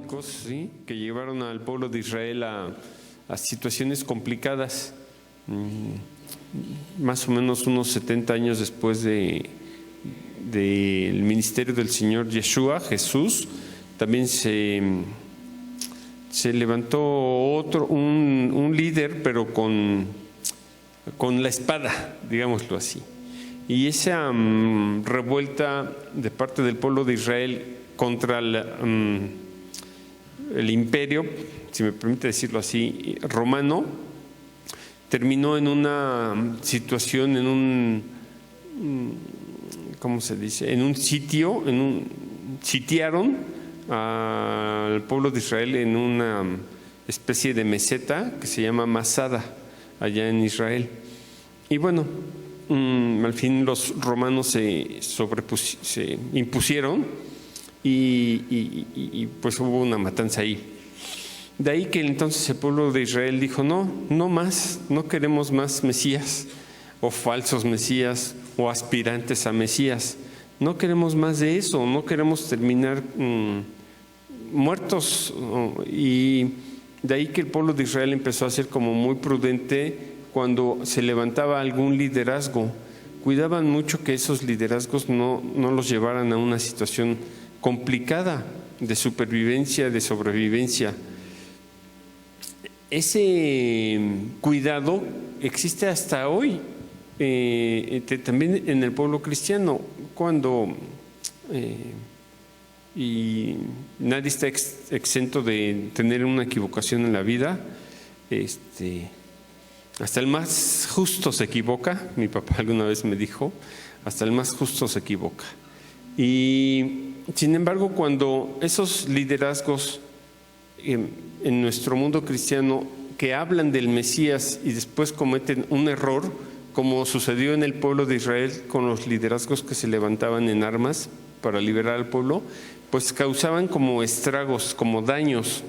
babilónicos, ¿sí?, que llevaron al pueblo de Israel a situaciones complicadas. Más o menos unos 70 años después del ministerio del Señor Yeshua, Jesús, también se levantó un líder, pero con la espada, digámoslo así. Y esa revuelta de parte del pueblo de Israel contra el imperio, si me permite decirlo así, romano, terminó en una situación, ¿cómo se dice?, en un sitio, sitiaron al pueblo de Israel en una especie de meseta que se llama Masada, allá en Israel. Y bueno, al fin los romanos se impusieron y pues hubo una matanza ahí. De ahí que entonces el pueblo de Israel dijo, no más, no queremos más Mesías o falsos Mesías o aspirantes a Mesías. No queremos más de eso, no queremos terminar muertos. Y de ahí que el pueblo de Israel empezó a ser como muy prudente cuando se levantaba algún liderazgo. Cuidaban mucho que esos liderazgos no los llevaran a una situación complicada de supervivencia, de sobrevivencia. Ese cuidado existe hasta hoy, también en el pueblo cristiano, cuando y nadie está exento de tener una equivocación en la vida. Hasta el más justo se equivoca. Mi papá alguna vez me dijo, hasta el más justo se equivoca. Y sin embargo, cuando esos liderazgos en nuestro mundo cristiano que hablan del Mesías y después cometen un error, como sucedió en el pueblo de Israel con los liderazgos que se levantaban en armas para liberar al pueblo, pues causaban como estragos, como daños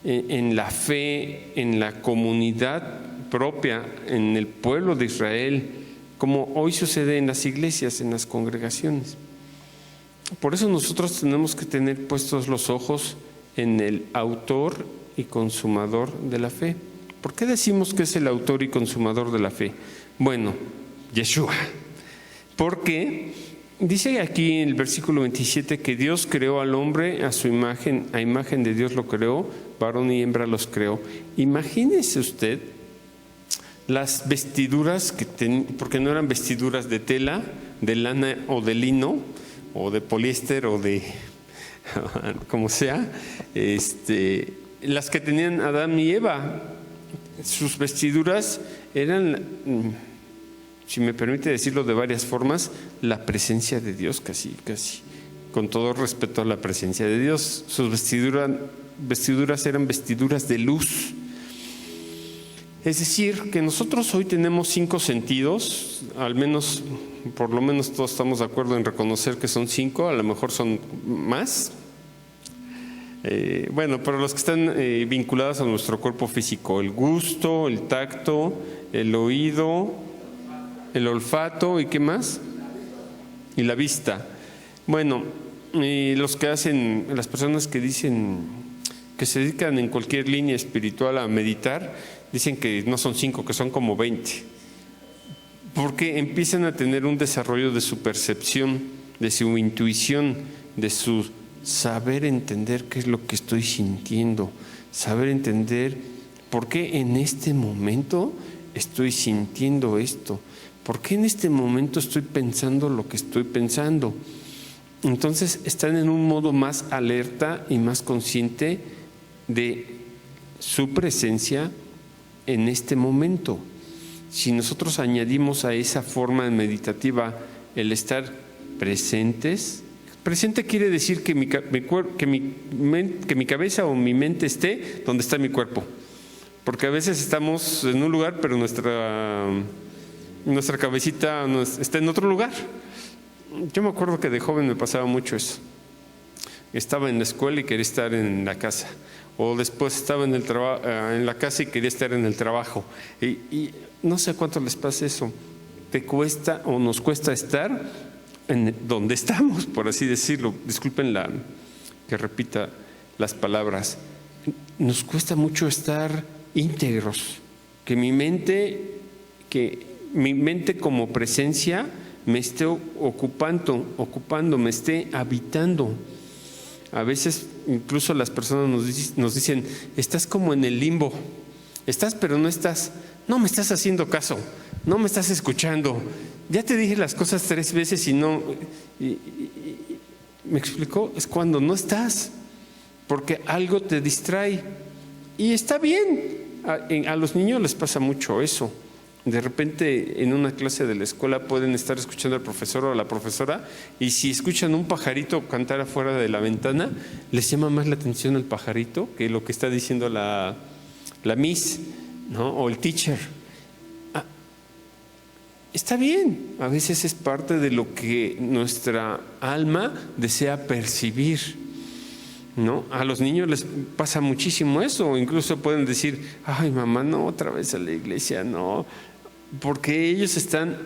en la fe, en la comunidad propia, en el pueblo de Israel, como hoy sucede en las iglesias, en las congregaciones. Por eso nosotros tenemos que tener puestos los ojos en el autor y consumador de la fe. ¿Por qué decimos que es el autor y consumador de la fe? Bueno, Yeshua. Porque dice aquí en el versículo 27 que Dios creó al hombre a su imagen, a imagen de Dios lo creó, varón y hembra los creó. Imagínese usted las vestiduras porque no eran vestiduras de tela, de lana o de lino, o de poliéster o de como sea, las que tenían Adán y Eva. Sus vestiduras eran, si me permite decirlo de varias formas, la presencia de Dios, casi, con todo respeto a la presencia de Dios. Sus vestiduras eran vestiduras de luz. Es decir, que nosotros hoy tenemos 5 sentidos, por lo menos todos estamos de acuerdo en reconocer que son 5, a lo mejor son más. Pero los que están vinculados a nuestro cuerpo físico: el gusto, el tacto, el oído, el olfato, ¿y qué más? Y la vista. Bueno, las personas que dicen que se dedican en cualquier línea espiritual a meditar, dicen que no son 5, que son como 20, porque empiezan a tener un desarrollo de su percepción, de su intuición, de su saber entender qué es lo que estoy sintiendo, saber entender por qué en este momento estoy sintiendo esto, por qué en este momento estoy pensando lo que estoy pensando. Entonces están en un modo más alerta y más consciente de su presencia en este momento. Si nosotros añadimos a esa forma meditativa el estar presentes, presente quiere decir que mi cabeza o mi mente esté donde está mi cuerpo, porque a veces estamos en un lugar pero nuestra cabecita está en otro lugar. Yo me acuerdo que de joven me pasaba mucho eso. Estaba en la escuela y quería estar en la casa, o después estaba en la casa y quería estar en el trabajo, y no sé cuánto les pasa eso. Te cuesta o nos cuesta estar en donde estamos, por así decirlo. Disculpen que repita las palabras. Nos cuesta mucho estar íntegros, que mi mente como presencia me esté ocupando, me esté habitando. A veces incluso las personas nos dicen, estás como en el limbo, estás pero no estás, no me estás haciendo caso, no me estás escuchando, ya te dije las cosas 3 veces y no, ¿me explicó? Es cuando no estás, porque algo te distrae y está bien. A los niños les pasa mucho eso. De repente en una clase de la escuela pueden estar escuchando al profesor o a la profesora y si escuchan un pajarito cantar afuera de la ventana, les llama más la atención el pajarito que lo que está diciendo la miss, ¿no? O el teacher. Está bien, a veces es parte de lo que nuestra alma desea percibir, ¿no? A los niños les pasa muchísimo eso, incluso pueden decir, ay mamá, no, otra vez a la iglesia, no, porque ellos están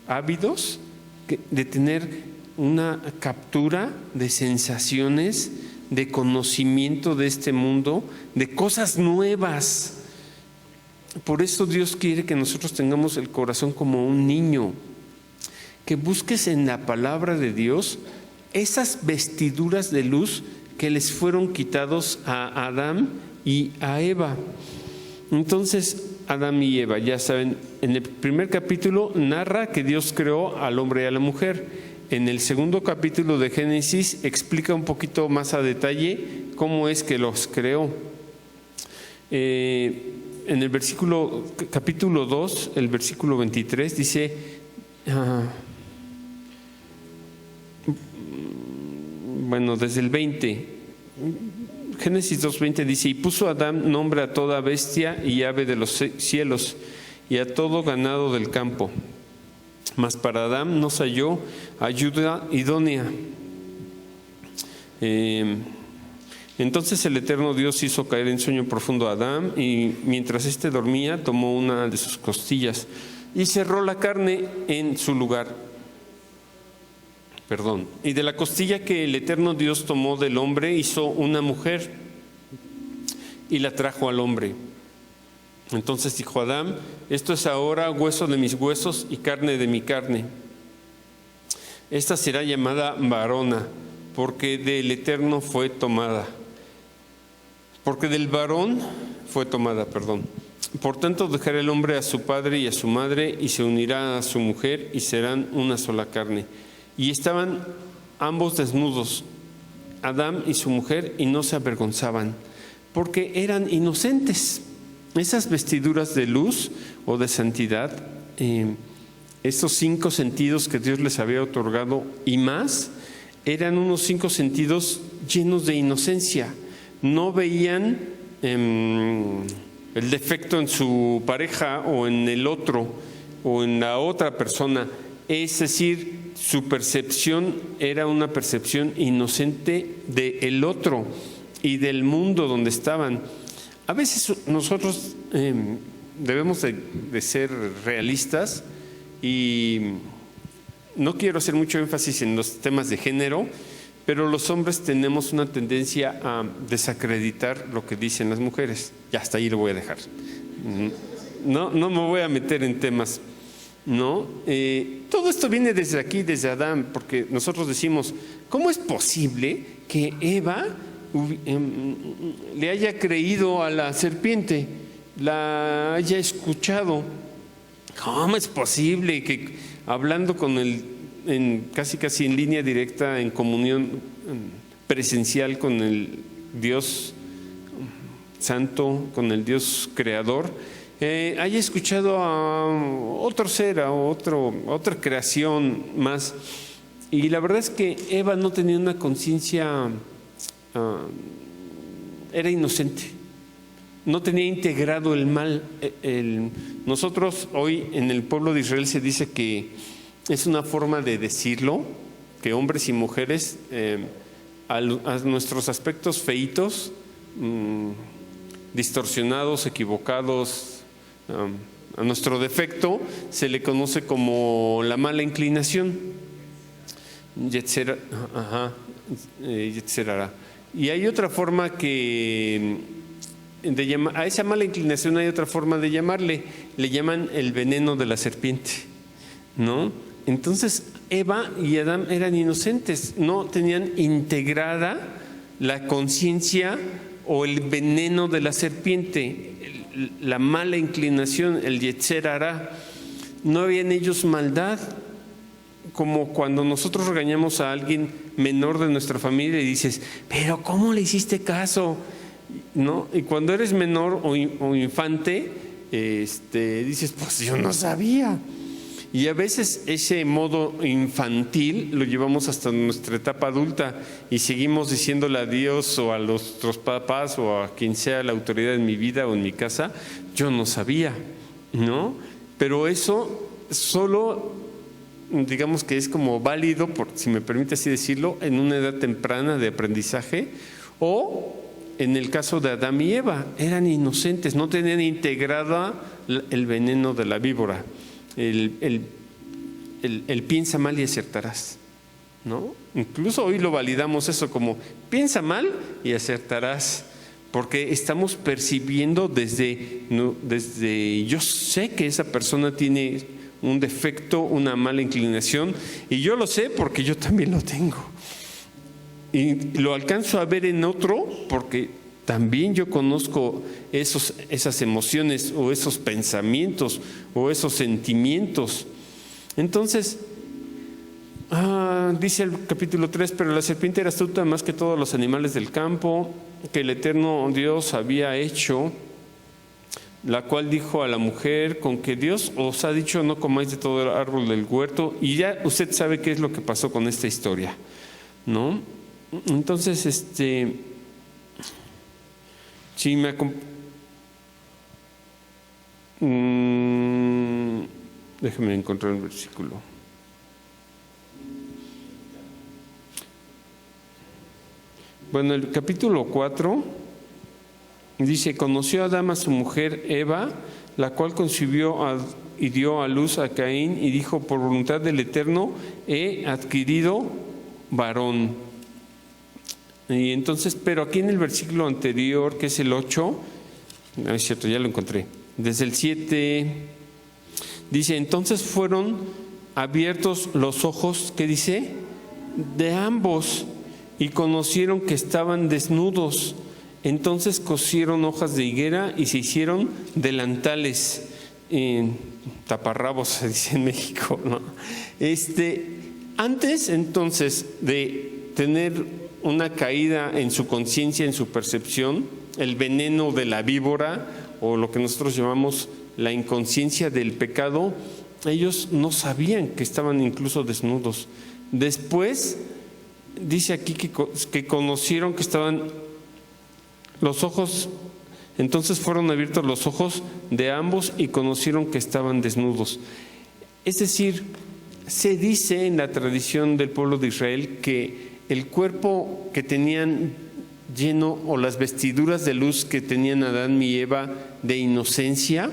ávidos de tener una captura de sensaciones, de conocimiento de este mundo, de cosas nuevas. Por eso Dios quiere que nosotros tengamos el corazón como un niño, que busques en la palabra de Dios esas vestiduras de luz que les fueron quitados a Adán y a Eva. Entonces, Adán y Eva, ya saben, en el primer capítulo narra que Dios creó al hombre y a la mujer. En el segundo capítulo de Génesis explica un poquito más a detalle cómo es que los creó. En el capítulo 2, el versículo 23 dice, desde el 20, Génesis 2:20 dice, y puso Adán nombre a toda bestia y ave de los cielos y a todo ganado del campo. Mas para Adán no se halló ayuda idónea. Entonces el eterno Dios hizo caer en sueño profundo a Adán y mientras éste dormía tomó una de sus costillas y cerró la carne en su lugar. Y de la costilla que el eterno Dios tomó del hombre hizo una mujer y la trajo al hombre. Entonces dijo Adán, esto es ahora hueso de mis huesos y carne de mi carne. Esta será llamada varona, porque del eterno fue tomada. Porque del varón fue tomada, Por tanto dejará el hombre a su padre y a su madre y se unirá a su mujer y serán una sola carne. Y estaban ambos desnudos, Adán y su mujer, y no se avergonzaban, porque eran inocentes. Esas vestiduras de luz o de santidad, estos 5 sentidos que Dios les había otorgado y más, eran unos 5 sentidos llenos de inocencia. No veían el defecto en su pareja o en el otro o en la otra persona. Es decir, su percepción era una percepción inocente del otro y del mundo donde estaban. A veces nosotros debemos de ser realistas y no quiero hacer mucho énfasis en los temas de género, pero los hombres tenemos una tendencia a desacreditar lo que dicen las mujeres. Ya hasta ahí lo voy a dejar. No me voy a meter en temas. ¿No? Todo esto viene desde aquí, desde Adán, porque nosotros decimos, ¿cómo es posible que Eva le haya creído a la serpiente, la haya escuchado? ¿Cómo es posible que hablando con casi en línea directa, en comunión presencial con el Dios Santo, con el Dios Creador, haya escuchado a otro ser, a otra creación más? Y la verdad es que Eva no tenía una conciencia, era inocente, no tenía integrado el mal. Nosotros hoy en el pueblo de Israel se dice que es una forma de decirlo, que hombres y mujeres a nuestros aspectos feitos, distorsionados, equivocados, a nuestro defecto se le conoce como la mala inclinación, Yetzerara. Y hay otra forma a esa mala inclinación hay otra forma de llamarle, le llaman el veneno de la serpiente, ¿no? Entonces Eva y Adán eran inocentes, no tenían integrada la conciencia o el veneno de la serpiente, la mala inclinación, el Yetzer Hará. No había en ellos maldad, como cuando nosotros regañamos a alguien menor de nuestra familia y dices, pero ¿cómo le hiciste caso? ¿No? Y cuando eres menor o infante, dices, pues yo no sabía. Y a veces ese modo infantil lo llevamos hasta nuestra etapa adulta y seguimos diciéndole a Dios o a nuestros papás o a quien sea la autoridad en mi vida o en mi casa, yo no sabía, ¿no? Pero eso solo, digamos que es como válido, si me permite así decirlo, en una edad temprana de aprendizaje, o en el caso de Adán y Eva, eran inocentes, no tenían integrada el veneno de la víbora. El piensa mal y acertarás, ¿no? Incluso hoy lo validamos eso como piensa mal y acertarás, porque estamos percibiendo desde yo sé que esa persona tiene un defecto, una mala inclinación, y yo lo sé porque yo también lo tengo. Y lo alcanzo a ver en otro porque también yo conozco esas emociones o esos pensamientos o esos sentimientos. Entonces, dice el capítulo 3, pero la serpiente era astuta más que todos los animales del campo que el eterno Dios había hecho, la cual dijo a la mujer, con que Dios os ha dicho no comáis de todo el árbol del huerto. Y ya usted sabe qué es lo que pasó con esta historia, ¿no? Entonces, si me déjame encontrar el versículo. Bueno, el capítulo 4 dice, conoció Adán a su mujer Eva, la cual concibió y dio a luz a Caín y dijo, por voluntad del Eterno he adquirido varón. Y entonces, pero aquí en el versículo anterior, que es el 8, no es cierto, ya lo encontré, desde el 7, dice, entonces fueron abiertos los ojos, ¿qué dice? De ambos, y conocieron que estaban desnudos. Entonces cosieron hojas de higuera y se hicieron delantales, taparrabos se dice en México, ¿no? Antes entonces de tener una caída en su conciencia, en su percepción, el veneno de la víbora o lo que nosotros llamamos la inconsciencia del pecado, ellos no sabían que estaban incluso desnudos. Después dice aquí que conocieron que estaban los ojos, entonces fueron abiertos los ojos de ambos y conocieron que estaban desnudos. Es decir, se dice en la tradición del pueblo de Israel que el cuerpo que tenían lleno o las vestiduras de luz que tenían Adán y Eva de inocencia,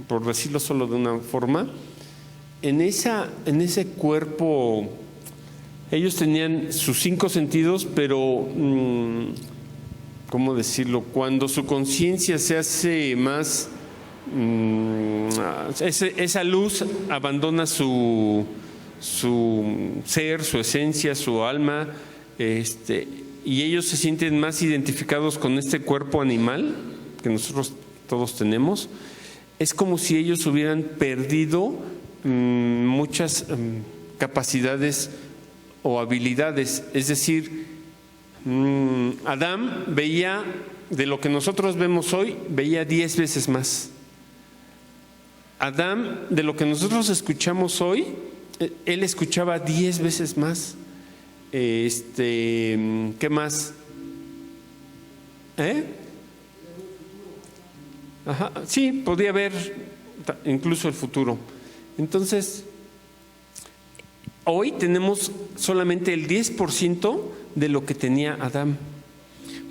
por decirlo solo de una forma, en ese cuerpo ellos tenían sus 5 sentidos, pero ¿cómo decirlo? Cuando su conciencia se hace más, esa luz abandona su ser, su esencia, su alma, y ellos se sienten más identificados con este cuerpo animal que nosotros todos tenemos. Es como si ellos hubieran perdido muchas capacidades o habilidades. Es decir, Adán veía, de lo que nosotros vemos hoy, veía 10 veces más. Adán, de lo que nosotros escuchamos hoy, él escuchaba 10 veces más. ¿Qué más? Ajá, sí, podía ver incluso el futuro. Entonces, hoy tenemos solamente el 10% de lo que tenía Adán,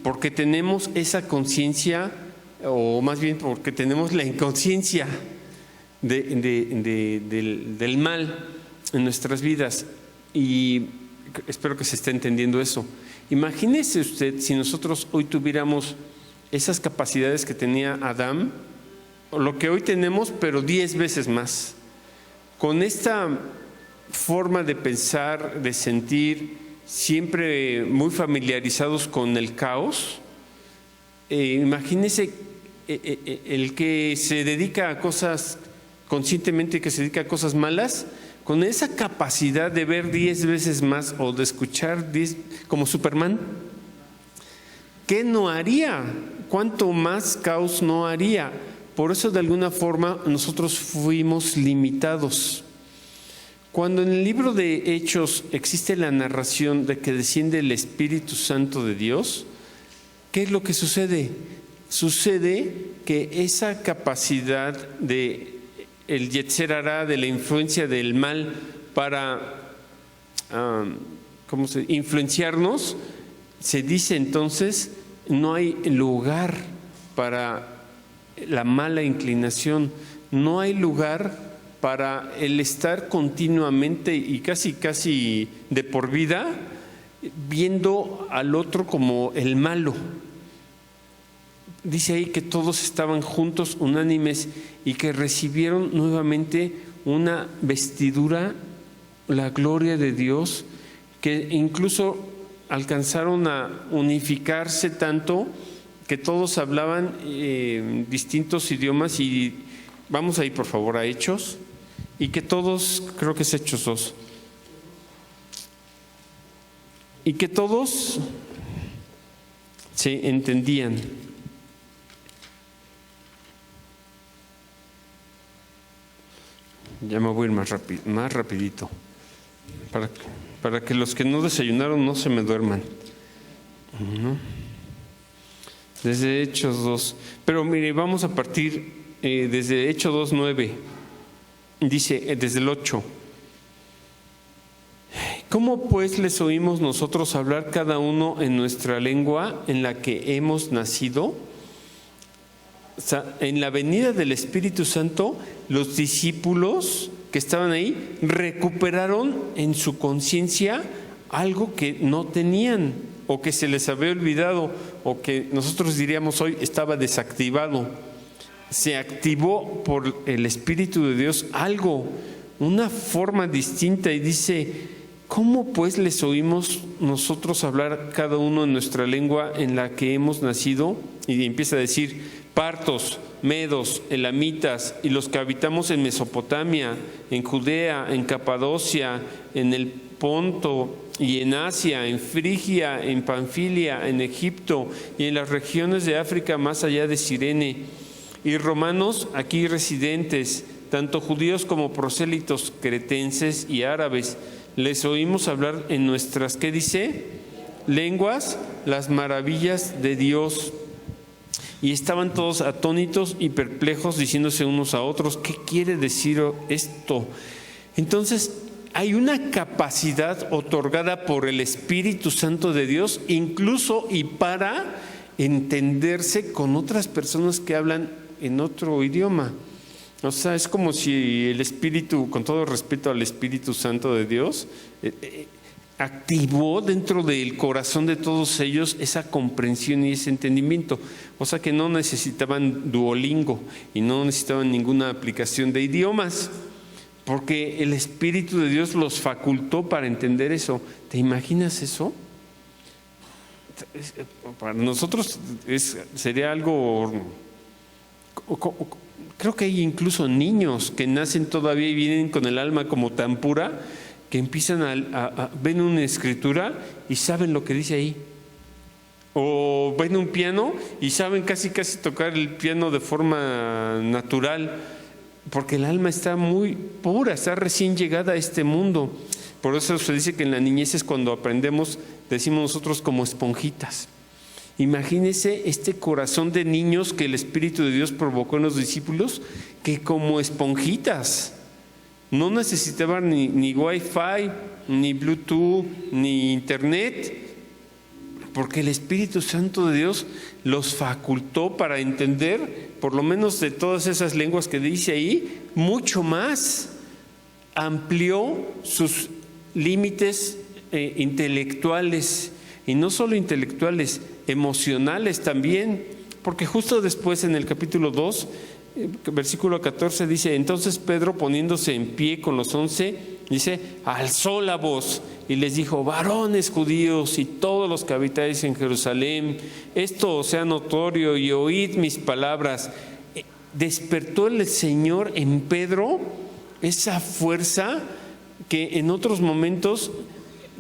porque tenemos esa conciencia, o más bien porque tenemos la inconsciencia del mal en nuestras vidas. Y Espero que se esté entendiendo eso. Imagínese usted si nosotros hoy tuviéramos esas capacidades que tenía Adán, o lo que hoy tenemos, pero 10 veces más. Con esta forma de pensar, de sentir, siempre muy familiarizados con el caos. Imagínese el que se dedica a cosas conscientemente, que se dedica a cosas malas, con esa capacidad de ver 10 veces más o de escuchar 10, como Superman. ¿Qué no haría? ¿Cuánto más caos no haría? Por eso de alguna forma nosotros fuimos limitados. Cuando en el libro de Hechos existe la narración de que desciende el Espíritu Santo de Dios, ¿qué es lo que sucede? Sucede que esa capacidad de el Yetzer Hará, de la influencia del mal para influenciarnos, se dice entonces, no hay lugar para la mala inclinación, no hay lugar para el estar continuamente y casi de por vida viendo al otro como el malo. Dice ahí que todos estaban juntos, unánimes, y que recibieron nuevamente una vestidura, la gloria de Dios, que incluso alcanzaron a unificarse tanto que todos hablaban distintos idiomas. Y vamos ahí por favor a Hechos, y que todos, creo que es Hechos 2, y que todos se entendían. Ya me voy a ir más rapidito, para que los que no desayunaron no se me duerman. Desde Hechos 2, pero mire, vamos a partir desde Hechos 2:9, dice desde el 8. ¿Cómo pues les oímos nosotros hablar cada uno en nuestra lengua en la que hemos nacido? O sea, en la venida del Espíritu Santo, los discípulos que estaban ahí recuperaron en su conciencia algo que no tenían, o que se les había olvidado, o que nosotros diríamos hoy estaba desactivado. Se activó por el Espíritu de Dios algo, una forma distinta, y dice: ¿cómo pues les oímos nosotros hablar cada uno en nuestra lengua en la que hemos nacido? Y empieza a decir: partos, medos, elamitas, y los que habitamos en Mesopotamia, en Judea, en Capadocia, en el Ponto y en Asia, en Frigia, en Panfilia, en Egipto y en las regiones de África más allá de Cirene, y romanos aquí residentes, tanto judíos como prosélitos, cretenses y árabes, les oímos hablar en nuestras, ¿qué dice? Lenguas, las maravillas de Dios. Y estaban todos atónitos y perplejos, diciéndose unos a otros: ¿qué quiere decir esto? Entonces, hay una capacidad otorgada por el Espíritu Santo de Dios, incluso y para entenderse con otras personas que hablan en otro idioma. O sea, es como si el Espíritu, con todo respeto al Espíritu Santo de Dios, activó dentro del corazón de todos ellos esa comprensión y ese entendimiento. O sea que no necesitaban Duolingo y no necesitaban ninguna aplicación de idiomas, porque el Espíritu de Dios los facultó para entender eso. ¿Te imaginas eso? Para nosotros sería algo... Creo que hay incluso niños que nacen todavía y vienen con el alma como tan pura, que empiezan ven una escritura y saben lo que dice ahí. O ven un piano y saben casi tocar el piano de forma natural, porque el alma está muy pura, está recién llegada a este mundo. Por eso se dice que en la niñez es cuando aprendemos, decimos nosotros, como esponjitas. Imagínese este corazón de niños que el Espíritu de Dios provocó en los discípulos, que como esponjitas no necesitaban ni Wi-Fi, ni Bluetooth, ni Internet, porque el Espíritu Santo de Dios los facultó para entender, por lo menos de todas esas lenguas que dice ahí, mucho más. Amplió sus límites intelectuales, y no solo intelectuales, emocionales también, porque justo después en el capítulo 2, versículo 14 dice: entonces Pedro, poniéndose en pie con los 11, dice, alzó la voz y les dijo: varones judíos y todos los que habitáis en Jerusalén, esto os sea notorio y oíd mis palabras. Despertó el Señor en Pedro esa fuerza que en otros momentos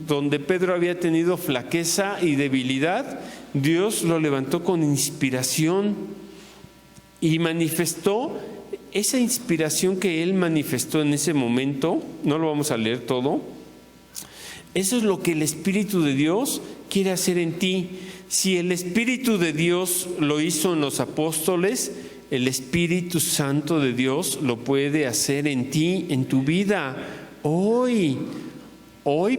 donde Pedro había tenido flaqueza y debilidad, Dios lo levantó con inspiración y manifestó esa inspiración que él manifestó en ese momento. No lo vamos a leer todo. Eso es lo que el Espíritu de Dios quiere hacer en ti. Si el Espíritu de Dios lo hizo en los apóstoles, el Espíritu Santo de Dios lo puede hacer en ti, en tu vida. Hoy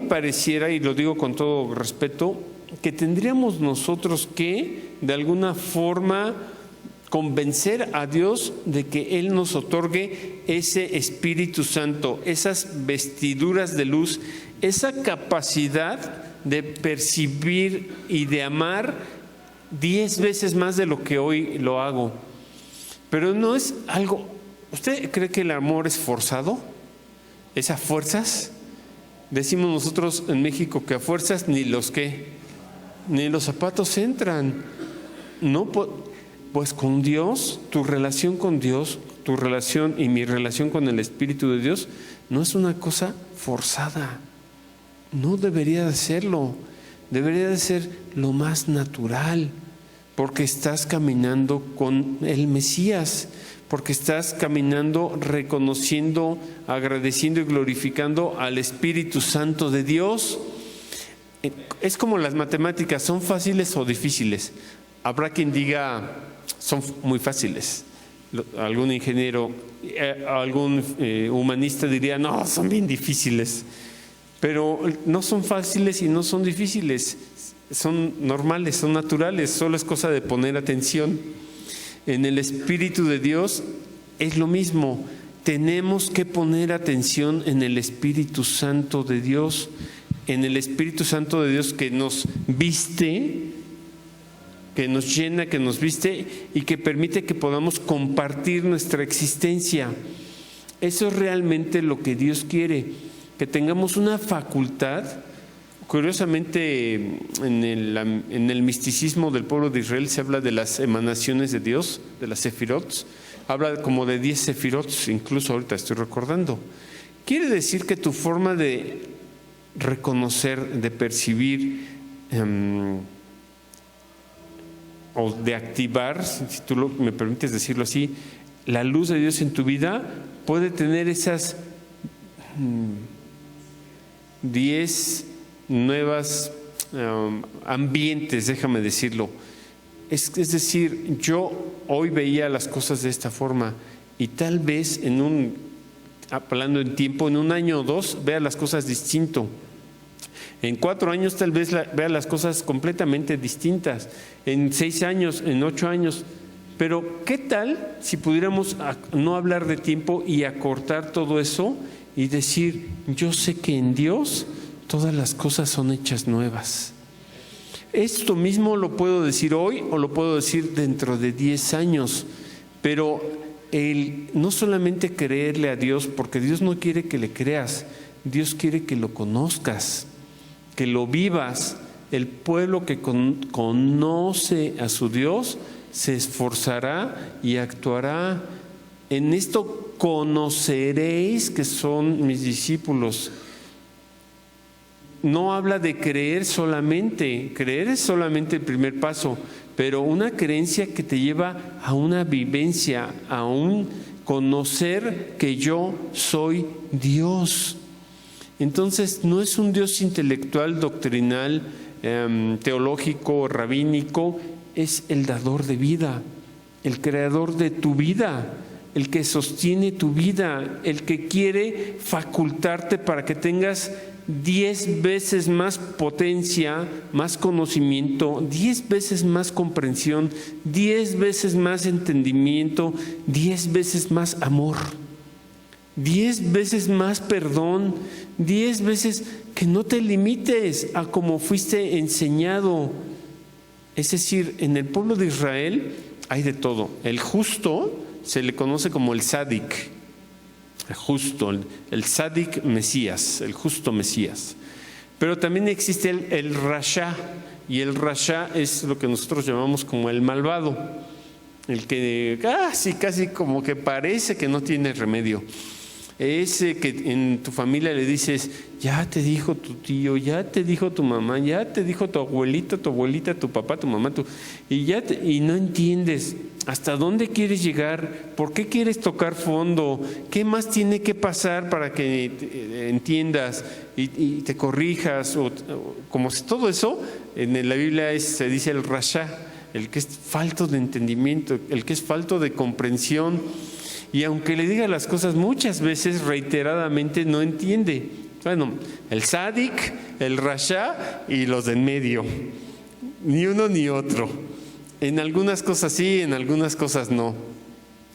pareciera, y lo digo con todo respeto, que tendríamos nosotros que, de alguna forma, convencer a Dios de que Él nos otorgue ese Espíritu Santo, esas vestiduras de luz, esa capacidad de percibir y de amar 10 veces más de lo que hoy lo hago. Pero no es algo. ¿Usted cree que el amor es forzado? ¿Es a fuerzas? Decimos nosotros en México que a fuerzas ni los zapatos entran. No, pues con Dios, tu relación con Dios, tu relación y mi relación con el Espíritu de Dios no es una cosa forzada. No debería de serlo. Debería de ser lo más natural, porque estás caminando con el Mesías, porque estás caminando reconociendo, agradeciendo y glorificando al Espíritu Santo de Dios. Es como las matemáticas, ¿son fáciles o difíciles? Habrá quien diga, son muy fáciles. Algún ingeniero, algún humanista diría, no, son bien difíciles. Pero no son fáciles y no son difíciles. Son normales, son naturales, solo es cosa de poner atención. En el Espíritu de Dios es lo mismo. Tenemos que poner atención en el Espíritu Santo de Dios, en el Espíritu Santo de Dios que nos viste, que nos llena, que nos viste y que permite que podamos compartir nuestra existencia. Eso es realmente lo que Dios quiere, que tengamos una facultad. Curiosamente, en el misticismo del pueblo de Israel se habla de las emanaciones de Dios, de las sefirot. Habla como de 10 sefirot, incluso ahorita estoy recordando. Quiere decir que tu forma de reconocer, de percibir o de activar, si tú me permites decirlo así, la luz de Dios en tu vida puede tener esas 10 nuevas ambientes, déjame decirlo. Es decir, yo hoy veía las cosas de esta forma y tal vez hablando en tiempo, en 1 año o 2 vea las cosas distinto. En 4 años tal vez vea las cosas completamente distintas. En 6 años, en 8 años. Pero ¿qué tal si pudiéramos no hablar de tiempo y acortar todo eso y decir, yo sé que en Dios todas las cosas son hechas nuevas? Esto mismo lo puedo decir hoy o lo puedo decir dentro de 10 años, pero no solamente creerle a Dios, porque Dios no quiere que le creas, Dios quiere que lo conozcas, que lo vivas. El pueblo que conoce a su Dios se esforzará y actuará. En esto conoceréis que son mis discípulos. No habla de creer solamente es solamente el primer paso, pero una creencia que te lleva a una vivencia, a un conocer que yo soy Dios. Entonces no es un Dios intelectual, doctrinal, teológico, rabínico, es el dador de vida, el creador de tu vida, el que sostiene tu vida, el que quiere facultarte para que tengas 10 veces más potencia, más conocimiento, 10 veces más comprensión, 10 veces más entendimiento, 10 veces más amor. 10 veces más perdón, 10 veces que no te limites a como fuiste enseñado. Es decir, en el pueblo de Israel hay de todo. El justo se le conoce como el Sadik, el justo, el Sadik Mesías, el justo Mesías. Pero también existe el Rasha, y el Rasha es lo que nosotros llamamos como el malvado, el que casi como que parece que no tiene remedio. Ese que en tu familia le dices, ya te dijo tu tío, ya te dijo tu mamá, ya te dijo tu abuelito, tu abuelita, tu papá, tu mamá, y no entiendes hasta dónde quieres llegar, por qué quieres tocar fondo, qué más tiene que pasar para que entiendas y te corrijas, o como si todo eso en la Biblia se dice el rasha, el que es falto de entendimiento, el que es falto de comprensión. Y aunque le diga las cosas muchas veces reiteradamente no entiende. Bueno, el Sadik, el Rasha y los de en medio. Ni uno ni otro. En algunas cosas sí, en algunas cosas no.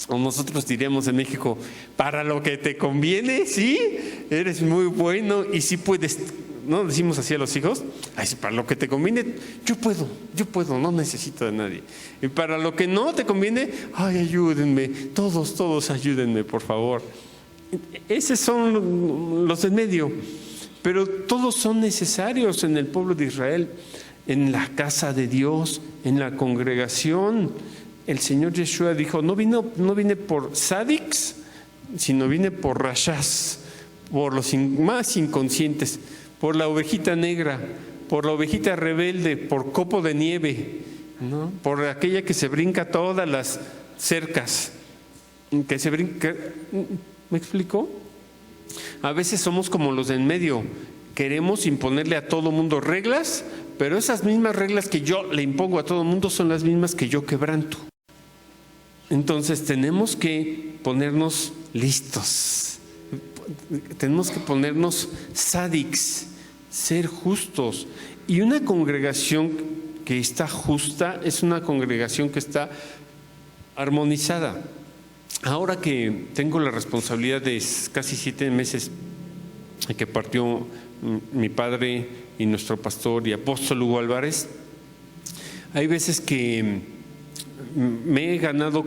O nosotros diríamos en México, para lo que te conviene, sí, eres muy bueno y sí puedes. ¿No decimos así a los hijos? Ay, para lo que te conviene, yo puedo, no necesito de nadie. Y para lo que no te conviene, ay, ayúdenme, todos ayúdenme, por favor. Esos son los en medio, pero todos son necesarios en el pueblo de Israel, en la casa de Dios, en la congregación. El Señor Yeshua dijo, no vine por sadiks, sino vine por rashas, por los más inconscientes, por la ovejita negra, por la ovejita rebelde, por copo de nieve, ¿no? Por aquella que se brinca todas las cercas, que se brinca. ¿Me explico? A veces somos como los de en medio, queremos imponerle a todo mundo reglas, pero esas mismas reglas que yo le impongo a todo mundo son las mismas que yo quebranto. Entonces tenemos que ponernos listos. Tenemos que ponernos sadiks, ser justos. Y una congregación que está justa es una congregación que está armonizada. Ahora que tengo la responsabilidad de casi 7 meses que partió mi padre y nuestro pastor y apóstol Hugo Álvarez, hay veces que me he ganado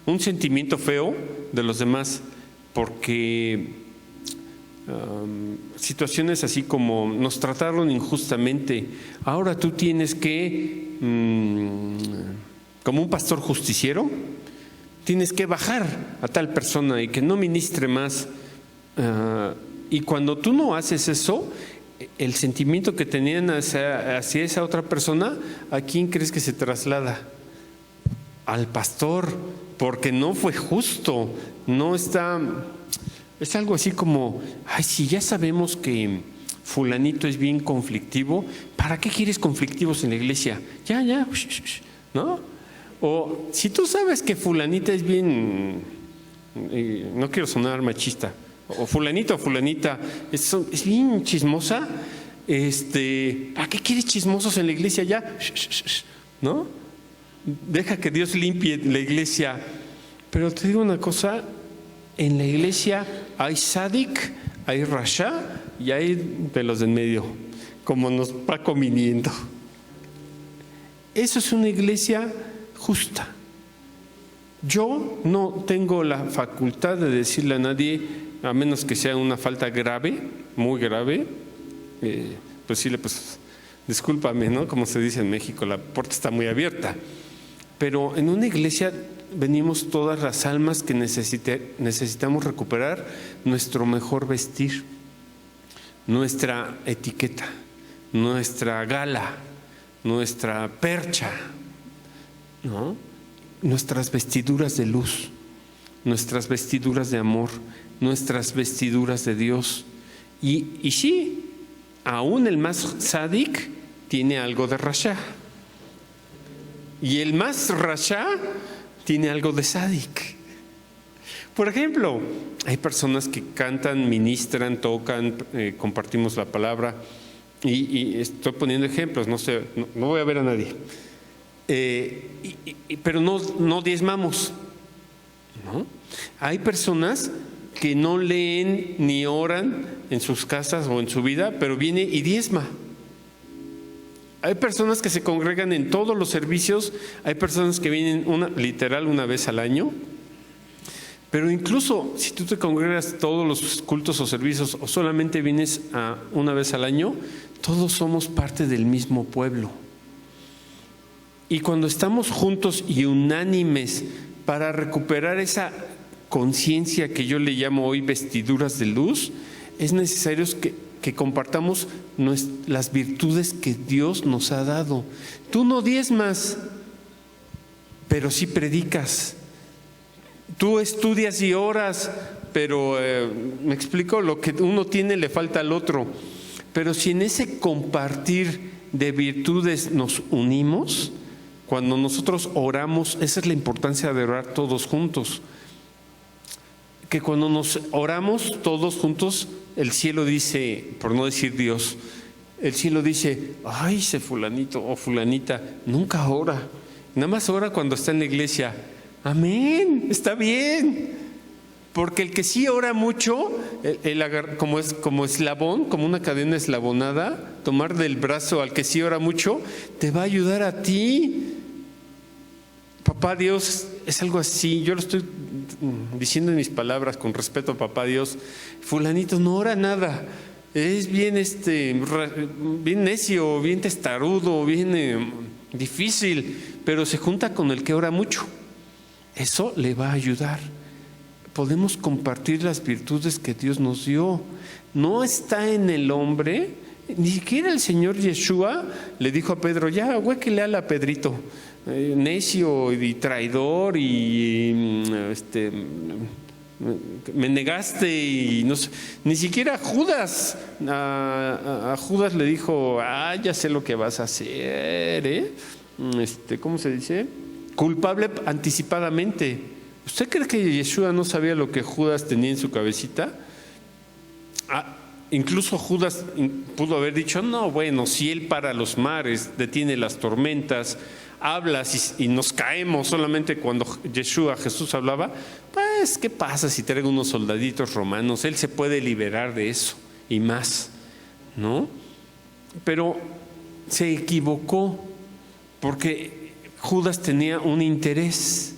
un sentimiento feo de los demás, porque situaciones así como nos trataron injustamente, ahora tú tienes que, como un pastor justiciero, tienes que bajar a tal persona y que no ministre más, y cuando tú no haces eso, el sentimiento que tenían hacia esa otra persona, ¿a quién crees que se traslada? Al pastor, porque no fue justo, no está. Es algo así como, ay, si ya sabemos que fulanito es bien conflictivo, ¿para qué quieres conflictivos en la iglesia? Ya, ¿no? O si tú sabes que fulanita es bien, no quiero sonar machista, o fulanito o fulanita es bien chismosa, ¿para qué quieres chismosos en la iglesia ya? ¿No? Deja que Dios limpie la iglesia. Pero te digo una cosa, en la iglesia hay sadik, hay rasha y hay de los de en medio, como nos va conviniendo. Eso es una iglesia justa. Yo no tengo la facultad de decirle a nadie, a menos que sea una falta grave, muy grave, pues sí, pues discúlpame, ¿no? Como se dice en México, la puerta está muy abierta. Pero en una iglesia venimos todas las almas que necesitamos recuperar nuestro mejor vestir, nuestra etiqueta, nuestra gala, nuestra percha, ¿no? Nuestras vestiduras de luz, nuestras vestiduras de amor, nuestras vestiduras de Dios. Y sí, aún el más sádic tiene algo de rasha. Y el más rasha tiene algo de sádic. Por ejemplo, hay personas que cantan, ministran, tocan, compartimos la palabra. Y estoy poniendo ejemplos, no sé, no voy a ver a nadie. pero no diezmamos, ¿no? Hay personas que no leen ni oran en sus casas o en su vida, pero viene y diezma. Hay personas que se congregan en todos los servicios, hay personas que vienen literal una vez al año, pero incluso si tú te congregas todos los cultos o servicios o solamente vienes una vez al año, todos somos parte del mismo pueblo. Y cuando estamos juntos y unánimes para recuperar esa conciencia que yo le llamo hoy vestiduras de luz, es necesario que compartamos las virtudes que Dios nos ha dado. Tú no diezmas, pero sí predicas. Tú estudias y oras, pero me explico, lo que uno tiene le falta al otro. Pero si en ese compartir de virtudes nos unimos, cuando nosotros oramos, esa es la importancia de orar todos juntos. Que cuando nos oramos todos juntos, el cielo dice, por no decir Dios, el cielo dice, ay, ese fulanito o fulanita nunca ora, nada más ora cuando está en la iglesia. Amén, está bien, porque el que sí ora mucho, como eslabón, como una cadena eslabonada, tomar del brazo al que sí ora mucho, te va a ayudar a ti. Papá Dios es algo así, yo lo estoy diciendo en mis palabras con respeto a Papá Dios. Fulanito no ora nada, es bien bien necio, bien testarudo, bien difícil, pero se junta con el que ora mucho. Eso le va a ayudar. Podemos compartir las virtudes que Dios nos dio. No está en el hombre, ni siquiera el Señor Yeshua le dijo a Pedro, ya, huéquele a Pedrito, necio y traidor y me negaste y no sé. Ni siquiera Judas, a Judas le dijo, ya sé lo que vas a hacer, ¿cómo se dice? Culpable anticipadamente. ¿Usted cree que Yeshua no sabía lo que Judas tenía en su cabecita? Incluso Judas pudo haber dicho, no, bueno, si él para los mares, detiene las tormentas, habla y nos caemos solamente cuando Jesús hablaba, pues ¿qué pasa si traigo unos soldaditos romanos? Él se puede liberar de eso y más, ¿no? Pero se equivocó porque Judas tenía un interés.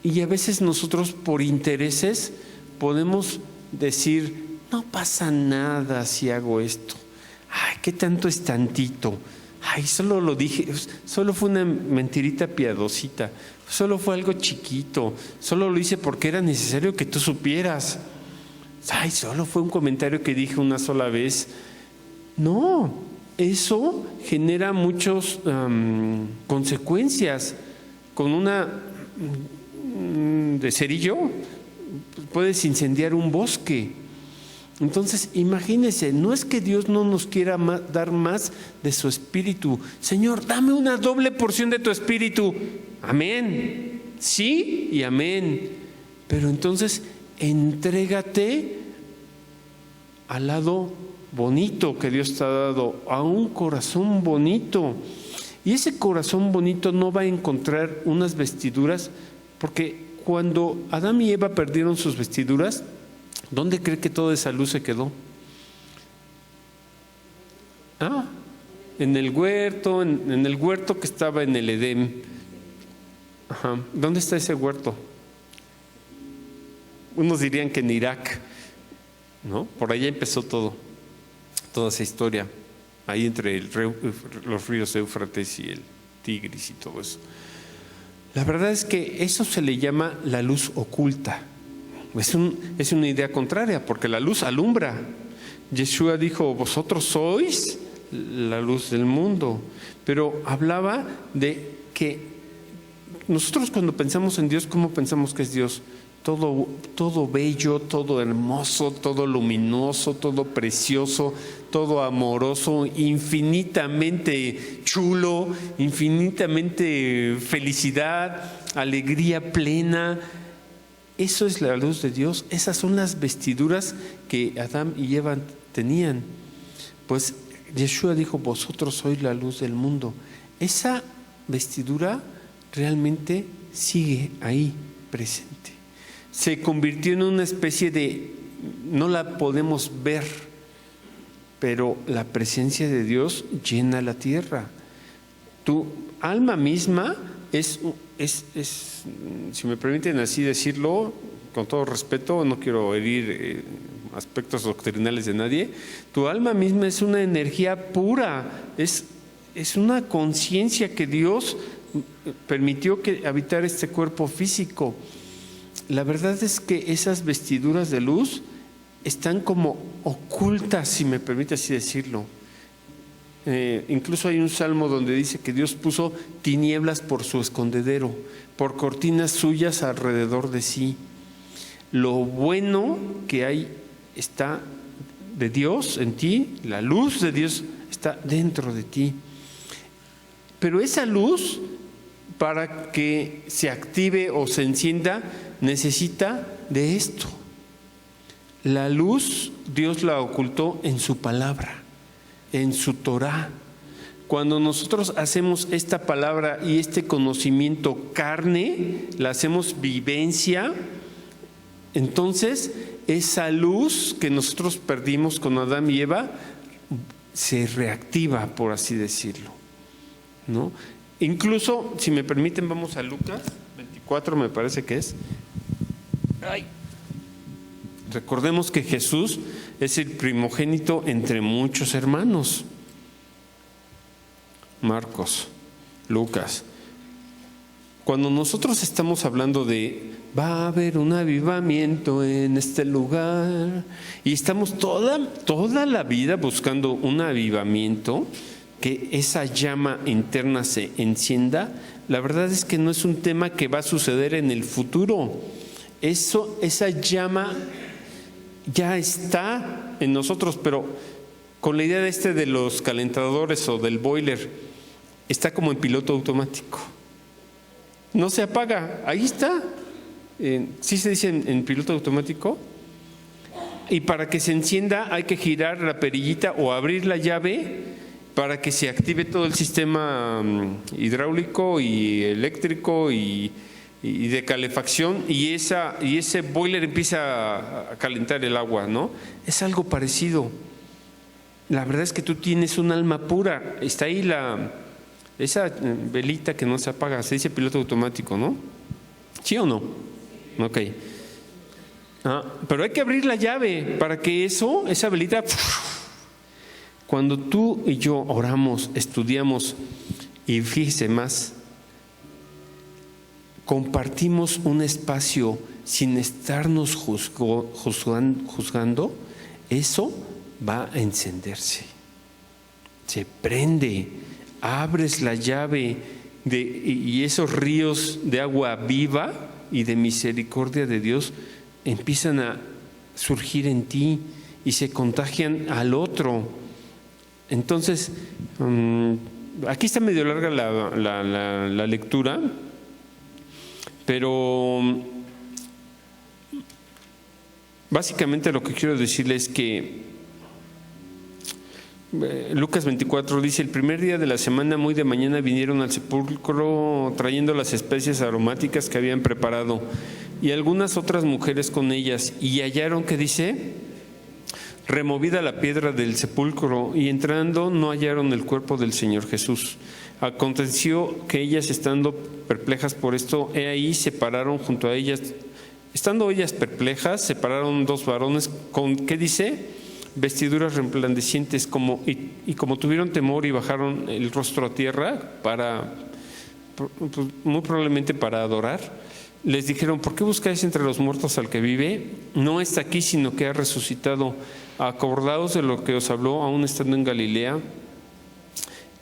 Y a veces nosotros por intereses podemos decir, no pasa nada si hago esto. Ay, ¿qué tanto es tantito? Ay, solo lo dije, solo fue una mentirita piadosita, solo fue algo chiquito, solo lo hice porque era necesario que tú supieras. Ay, solo fue un comentario que dije una sola vez. No, eso genera muchas consecuencias. Con una de cerillo puedes incendiar un bosque. Entonces imagínense, no es que Dios no nos quiera dar más de su espíritu. Señor, dame una doble porción de tu espíritu. Amén, sí y amén. Pero entonces entrégate al lado bonito que Dios te ha dado, a un corazón bonito. Y ese corazón bonito no va a encontrar unas vestiduras, porque cuando Adán y Eva perdieron sus vestiduras, ¿dónde cree que toda esa luz se quedó? En el huerto, en el huerto que estaba en el Edén. ¿Dónde está ese huerto? Unos dirían que en Irak, ¿no? Por allá empezó toda esa historia, ahí entre los ríos Éufrates y el Tigris y todo eso. La verdad es que eso se le llama la luz oculta. Es una idea contraria, porque la luz alumbra. Yeshua dijo, vosotros sois la luz del mundo. Pero hablaba de que nosotros cuando pensamos en Dios, ¿cómo pensamos que es Dios? Todo bello, todo hermoso, todo luminoso, todo precioso, todo amoroso, infinitamente chulo, infinitamente felicidad, alegría plena. Eso es la luz de Dios. Esas son las vestiduras que Adán y Eva tenían. Pues Yeshua dijo, vosotros sois la luz del mundo. Esa vestidura realmente sigue ahí presente. Se convirtió en una especie de, no la podemos ver, pero la presencia de Dios llena la tierra. Tu alma misma es, si me permiten así decirlo, con todo respeto, no quiero herir aspectos doctrinales de nadie, tu alma misma es una energía pura, es una conciencia que Dios permitió que habitara este cuerpo físico. La verdad es que esas vestiduras de luz están como ocultas, si me permite así decirlo. Incluso hay un salmo donde dice que Dios puso tinieblas por su escondedero, por cortinas suyas alrededor de sí. Lo bueno que hay está de Dios en ti, la luz de Dios está dentro de ti. Pero esa luz, para que se active o se encienda, necesita de esto. La luz Dios la ocultó en su palabra, en su Torá. Cuando nosotros hacemos esta palabra y este conocimiento carne, la hacemos vivencia, entonces esa luz que nosotros perdimos con Adán y Eva se reactiva, por así decirlo, ¿no? Incluso, si me permiten, vamos a Lucas 24, me parece que es. Recordemos que Jesús es el primogénito entre muchos hermanos. Marcos, Lucas. Cuando nosotros estamos hablando de va a haber un avivamiento en este lugar y estamos toda la vida buscando un avivamiento, que esa llama interna se encienda, la verdad es que no es un tema que va a suceder en el futuro. Esa llama ya está en nosotros, pero con la idea de los calentadores o del boiler, está como en piloto automático. No se apaga, ahí está. ¿Sí se dice en piloto automático? Y para que se encienda hay que girar la perillita o abrir la llave para que se active todo el sistema hidráulico y eléctrico y de calefacción, y ese boiler empieza a calentar el agua, ¿no? Es algo parecido. La verdad es que tú tienes un alma pura. Está ahí esa velita que no se apaga, se dice piloto automático, ¿no? ¿Sí o no? Ok. Pero hay que abrir la llave para que esa velita... Cuando tú y yo oramos, estudiamos y fíjese más, compartimos un espacio sin estarnos juzgando, eso va a encenderse. Se prende, abres la llave y esos ríos de agua viva y de misericordia de Dios empiezan a surgir en ti y se contagian al otro. Entonces, aquí está medio larga la lectura, pero básicamente lo que quiero decirles es que Lucas 24 dice: el primer día de la semana, muy de mañana, vinieron al sepulcro trayendo las especias aromáticas que habían preparado, y algunas otras mujeres con ellas, y hallaron, ¿qué dice? Removida la piedra del sepulcro, y entrando no hallaron el cuerpo del Señor Jesús. Aconteció que ellas, estando perplejas por esto, he ahí separaron junto a ellas, estando ellas perplejas, separaron dos varones con, ¿qué dice? Vestiduras resplandecientes, y como tuvieron temor y bajaron el rostro a tierra muy probablemente para adorar, les dijeron: ¿por qué buscáis entre los muertos al que vive? No está aquí, sino que ha resucitado. Acordaos de lo que os habló aún estando en Galilea.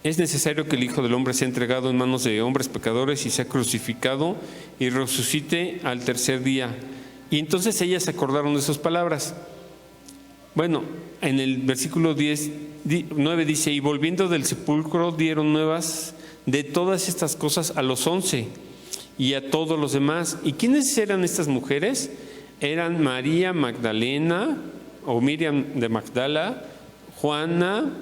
Es necesario que el Hijo del Hombre sea entregado en manos de hombres pecadores y sea crucificado y resucite al tercer día. Y entonces ellas se acordaron de sus palabras. Bueno, en el versículo 9 dice: y volviendo del sepulcro dieron nuevas de todas estas cosas a los 11 y a todos los demás. ¿Y quiénes eran estas mujeres? Eran María Magdalena o Miriam de Magdala, Juana,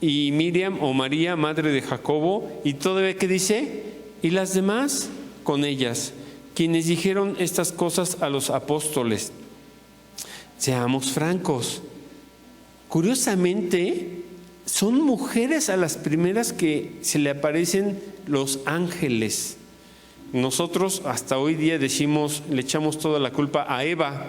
y Miriam o María, madre de Jacobo, y todavía que dice, y las demás con ellas, quienes dijeron estas cosas a los apóstoles. Seamos francos, curiosamente son mujeres a las primeras que se le aparecen los ángeles. Nosotros hasta hoy día decimos, le echamos toda la culpa a Eva,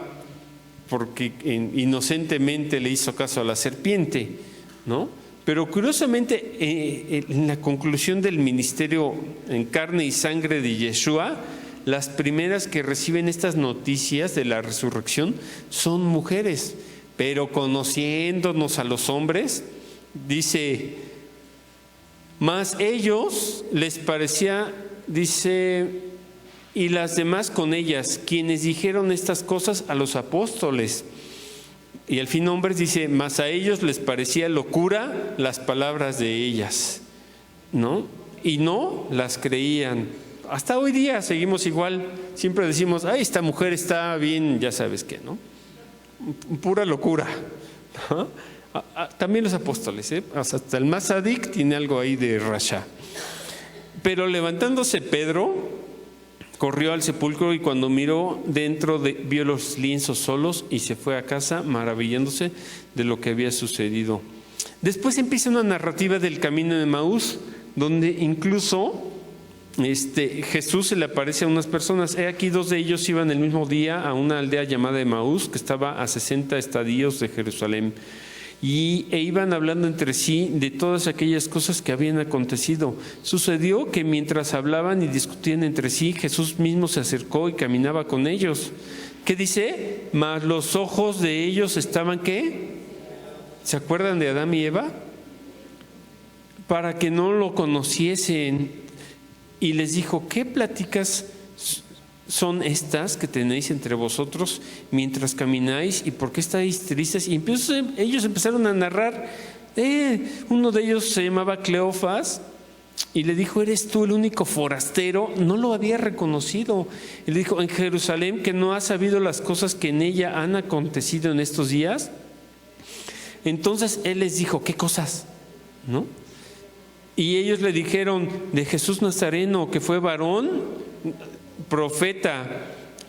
porque inocentemente le hizo caso a la serpiente, ¿no? Pero curiosamente, en la conclusión del ministerio en carne y sangre de Yeshua, las primeras que reciben estas noticias de la resurrección son mujeres. Pero conociéndonos a los hombres, dice, más ellos les parecía, dice, y las demás con ellas, quienes dijeron estas cosas a los apóstoles. Y al fin hombres dice, más a ellos les parecía locura las palabras de ellas, ¿no? Y no las creían. Hasta hoy día seguimos igual, siempre decimos, ay, esta mujer está bien, ya sabes qué, ¿no? Pura locura, ¿no? También los apóstoles, hasta el más sádic tiene algo ahí de rasha. Pero levantándose Pedro, corrió al sepulcro y cuando miró dentro vio los lienzos solos y se fue a casa maravillándose de lo que había sucedido. Después empieza una narrativa del camino de Emaús, donde incluso Jesús se le aparece a unas personas. He aquí 2 de ellos iban el mismo día a una aldea llamada Emaús, que estaba a 60 estadios de Jerusalén. E iban hablando entre sí de todas aquellas cosas que habían acontecido. Sucedió que mientras hablaban y discutían entre sí, Jesús mismo se acercó y caminaba con ellos. ¿Qué dice? Mas los ojos de ellos estaban, ¿qué? ¿Se acuerdan de Adán y Eva? Para que no lo conociesen. Y les dijo, ¿qué pláticas son estas que tenéis entre vosotros mientras camináis? ¿Y por qué estáis tristes? Y ellos empezaron a narrar. Uno de ellos se llamaba Cleofas y le dijo, ¿eres tú el único forastero? No lo había reconocido. Y le dijo, en Jerusalén, que no has sabido las cosas que en ella han acontecido en estos días. Entonces él les dijo, ¿qué cosas? ¿No? Y ellos le dijeron, de Jesús Nazareno, que fue varón, profeta,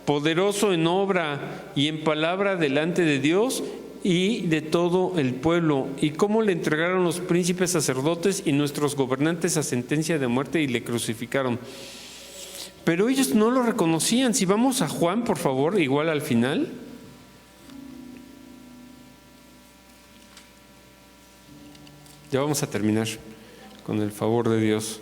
poderoso en obra y en palabra delante de Dios y de todo el pueblo, y cómo le entregaron los príncipes sacerdotes y nuestros gobernantes a sentencia de muerte y le crucificaron. Pero ellos no lo reconocían. Si vamos a Juan, por favor, igual al final. Ya vamos a terminar, con el favor de Dios.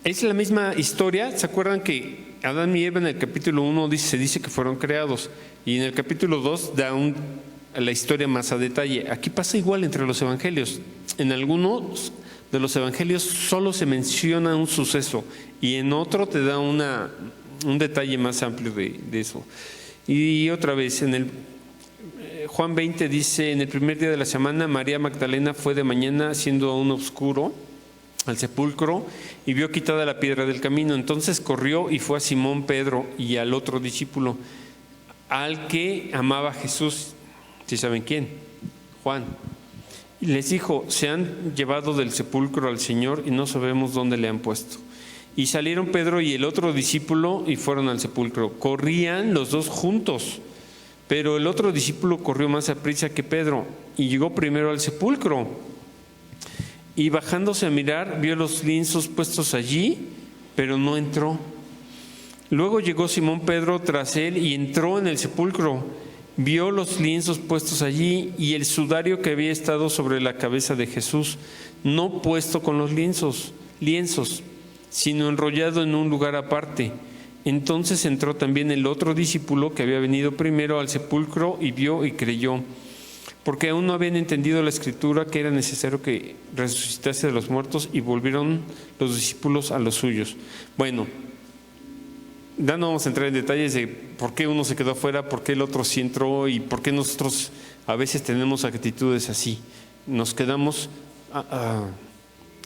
Es la misma historia. ¿Se acuerdan que Adán y Eva en el capítulo 1 se dice que fueron creados? Y en el capítulo 2 da la historia más a detalle. Aquí pasa igual entre los evangelios. En algunos de los evangelios solo se menciona un suceso y en otro te da un detalle más amplio de eso. Y otra vez, en el Juan 20 dice, en el primer día de la semana, María Magdalena fue de mañana, siendo aún oscuro, al sepulcro y vio quitada la piedra del camino. Entonces corrió y fue a Simón Pedro y al otro discípulo, al que amaba a Jesús. ¿Sí saben quién? Juan. Y les dijo, se han llevado del sepulcro al Señor y no sabemos dónde le han puesto. Y salieron Pedro y el otro discípulo y fueron al sepulcro. Corrían los dos juntos, pero el otro discípulo corrió más aprisa que Pedro y llegó primero al sepulcro. Y bajándose a mirar, vio los lienzos puestos allí, pero no entró. Luego llegó Simón Pedro tras él y entró en el sepulcro. Vio los lienzos puestos allí y el sudario que había estado sobre la cabeza de Jesús, no puesto con los lienzos, sino enrollado en un lugar aparte. Entonces entró también el otro discípulo que había venido primero al sepulcro y vio y creyó, porque aún no habían entendido la escritura que era necesario que resucitase de los muertos, y volvieron los discípulos a los suyos. Bueno, ya no vamos a entrar en detalles de por qué uno se quedó afuera, por qué el otro sí entró y por qué nosotros a veces tenemos actitudes así. Nos quedamos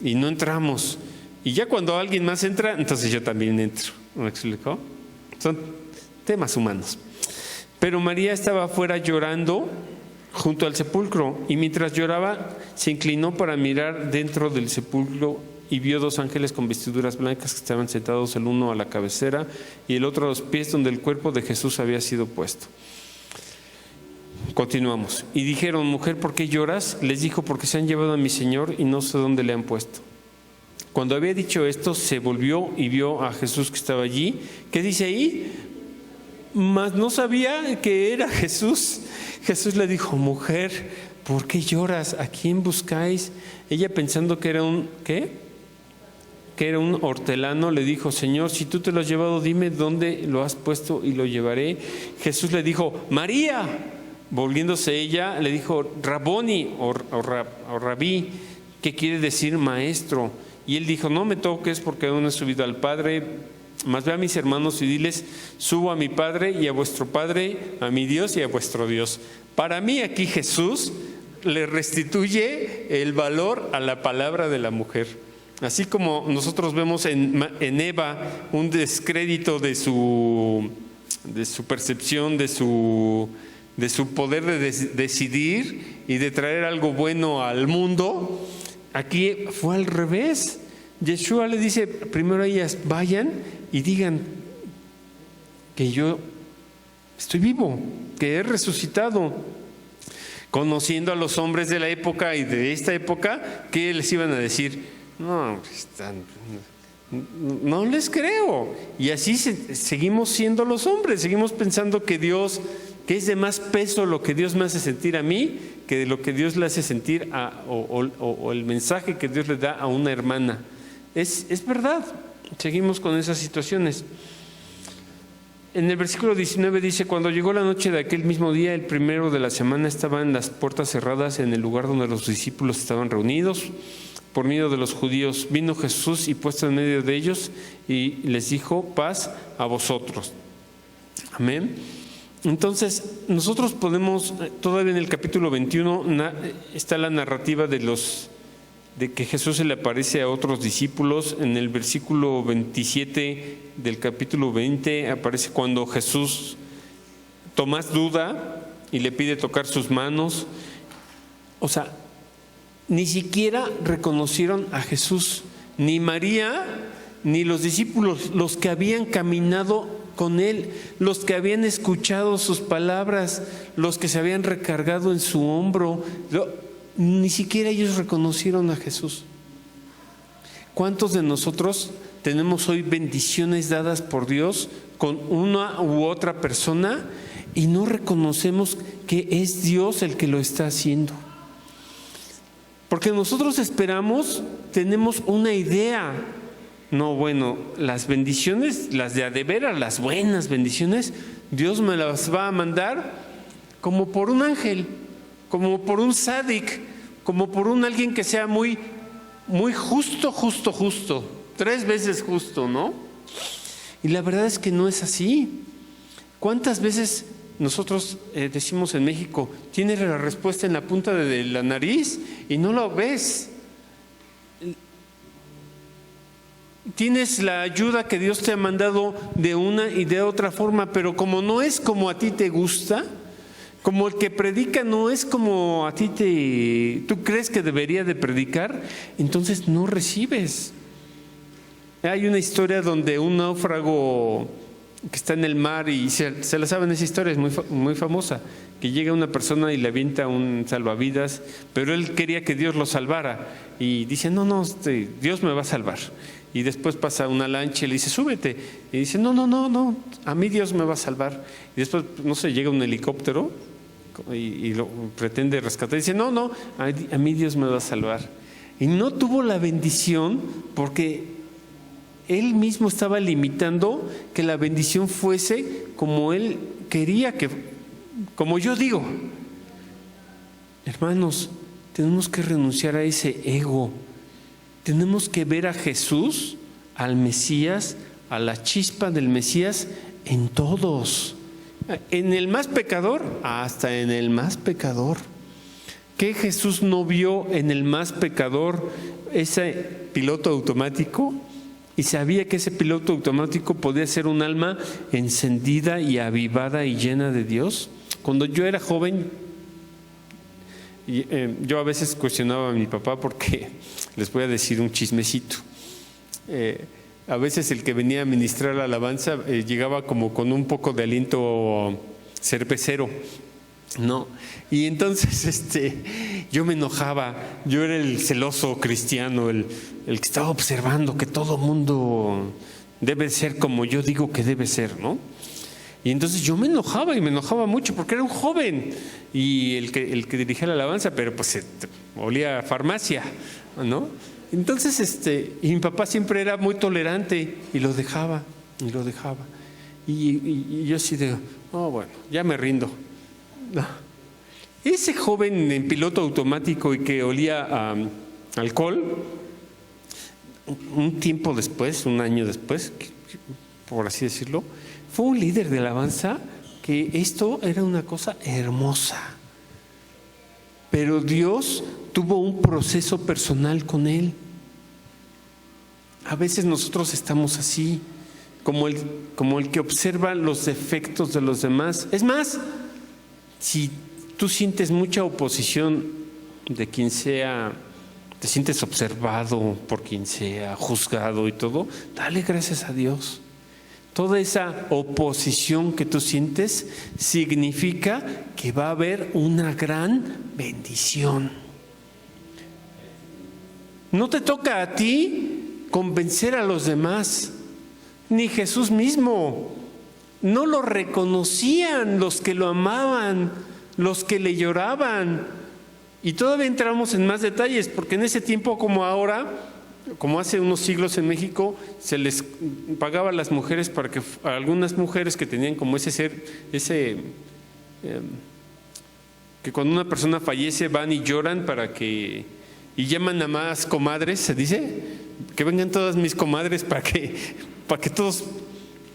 y no entramos. Y ya cuando alguien más entra, entonces yo también entro. ¿Me explicó? son temas humanos. Pero María estaba afuera llorando junto al sepulcro, y mientras lloraba se inclinó para mirar dentro del sepulcro y vio 2 ángeles con vestiduras blancas que estaban sentados, el uno a la cabecera y el otro a los pies donde el cuerpo de Jesús había sido puesto. Continuamos. Y dijeron: mujer, ¿por qué lloras? Les dijo: porque se han llevado a mi Señor y no sé dónde le han puesto. Cuando había dicho esto, se volvió y vio a Jesús que estaba allí. ¿Qué dice ahí? Mas no sabía que era Jesús. Jesús le dijo: mujer, ¿por qué lloras? ¿A quién buscáis? Ella, pensando que era que era un hortelano, le dijo: Señor, si tú te lo has llevado, dime dónde lo has puesto y lo llevaré. Jesús le dijo: María. Volviéndose ella, le dijo: Raboni o rabí, que quiere decir maestro. Y él dijo: no me toques, porque aún no he subido al Padre, mas ve a mis hermanos y diles: subo a mi Padre y a vuestro Padre, a mi Dios y a vuestro Dios. Para mí aquí Jesús le restituye el valor a la palabra de la mujer. Así como nosotros vemos en Eva un descrédito de su percepción, de su poder de decidir y de traer algo bueno al mundo, aquí fue al revés. Yeshua le dice primero a ellas: vayan y digan que yo estoy vivo, que he resucitado. Conociendo a los hombres de la época y de esta época, ¿qué les iban a decir? No les creo. Y así seguimos siendo los hombres, seguimos pensando que Dios, que es de más peso lo que Dios me hace sentir a mí que de lo que Dios le hace sentir o el mensaje que Dios le da a una hermana. Es verdad, seguimos con esas situaciones. En el versículo 19 dice: cuando llegó la noche de aquel mismo día, el primero de la semana, estaban las puertas cerradas en el lugar donde los discípulos estaban reunidos por miedo de los judíos. Vino Jesús y puesto en medio de ellos y les dijo: paz a vosotros. Amén. Entonces nosotros podemos, todavía en el capítulo 21 está la narrativa de que Jesús se le aparece a otros discípulos. En el versículo 27 del capítulo 20 aparece cuando Tomás duda y le pide tocar sus manos. O sea, ni siquiera reconocieron a Jesús, ni María, ni los discípulos, los que habían caminado con él, los que habían escuchado sus palabras, los que se habían recargado en su hombro. Ni siquiera ellos reconocieron a Jesús. ¿Cuántos de nosotros tenemos hoy bendiciones dadas por Dios con una u otra persona y no reconocemos que es Dios el que lo está haciendo? Porque nosotros esperamos, tenemos una idea. No, bueno, las bendiciones, las de a de veras, las buenas bendiciones, Dios me las va a mandar como por un ángel, como por un sádic, como por alguien que sea muy justo, 3 veces justo, ¿no? Y la verdad es que no es así. ¿Cuántas veces nosotros decimos en México: tienes la respuesta en la punta de la nariz y no lo ves? Tienes la ayuda que Dios te ha mandado de una y de otra forma, pero como no es como a ti te gusta, como el que predica no es como a ti tú crees que debería de predicar, entonces no recibes. Hay una historia donde un náufrago que está en el mar, y se la saben, esa historia es muy famosa, que llega una persona y le avienta un salvavidas, pero él quería que Dios lo salvara y dice: no, Dios me va a salvar. Y después pasa una lancha y le dice: súbete. Y dice: no, a mí Dios me va a salvar. Y después, no sé, llega un helicóptero y lo pretende rescatar y dice: no, a mí Dios me va a salvar. Y no tuvo la bendición porque él mismo estaba limitando que la bendición fuese como él quería, como yo digo. Hermanos, tenemos que renunciar a ese ego. Tenemos que ver a Jesús, al Mesías, a la chispa del Mesías en todos. En el más pecador, hasta en el más pecador. ¿Qué Jesús no vio en el más pecador? Ese piloto automático y sabía que ese piloto automático podía ser un alma encendida y avivada y llena de Dios. Cuando yo era joven, yo a veces cuestionaba a mi papá porque les voy a decir un chismecito. A veces el que venía a ministrar la alabanza llegaba como con un poco de aliento cervecero, ¿no? Y entonces yo me enojaba, yo era el celoso cristiano, el que estaba observando que todo mundo debe ser como yo digo que debe ser, ¿no? Y entonces yo me enojaba y me enojaba mucho porque era un joven y el que dirigía la alabanza, pero pues olía a farmacia, ¿no? Entonces y mi papá siempre era muy tolerante y lo dejaba. Y yo así de, bueno, ya me rindo. No. Ese joven en piloto automático y que olía a alcohol, un tiempo después, un año después, por así decirlo, fue un líder de alabanza que esto era una cosa hermosa. Pero Dios tuvo un proceso personal con él. A veces nosotros estamos así, como el que observa los defectos de los demás. Es más, si tú sientes mucha oposición de quien sea, te sientes observado por quien sea, juzgado y todo, dale gracias a Dios. Toda esa oposición que tú sientes significa que va a haber una gran bendición. No te toca a ti convencer a los demás, ni Jesús mismo. No lo reconocían los que lo amaban, los que le lloraban. Y todavía entramos en más detalles, porque en ese tiempo como ahora, como hace unos siglos en México, se les pagaba a las mujeres para que a algunas mujeres que tenían como que cuando una persona fallece van y lloran y llaman a más comadres, se dice, que vengan todas mis comadres para que todos